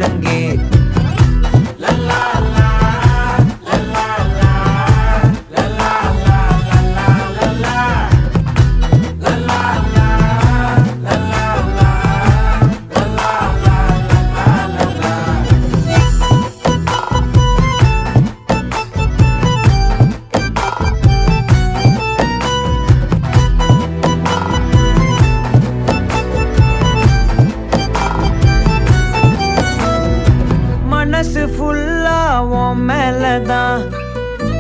முழங்கே. மனசு ஃபுல்லா உன் மேலதான்,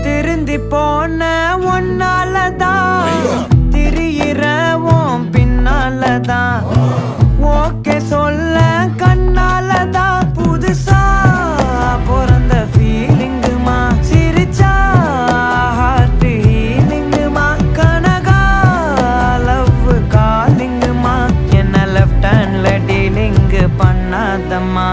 திருந்தி போன ஒன்னாலதான், திரியிற உன் பின்னாலதான், ஓகே சொல்ல கண்ணாலதான். புதுசா பிறந்த ஃபீலிங்குமா, சிரிச்சா ஹார்ட் ஹீலிங்குமா, கனகா லவ் காலிங்குமா, என்ன லெஃப்ட் ஹேண்ட்ல டீலிங்கு பண்ணாதம்மா.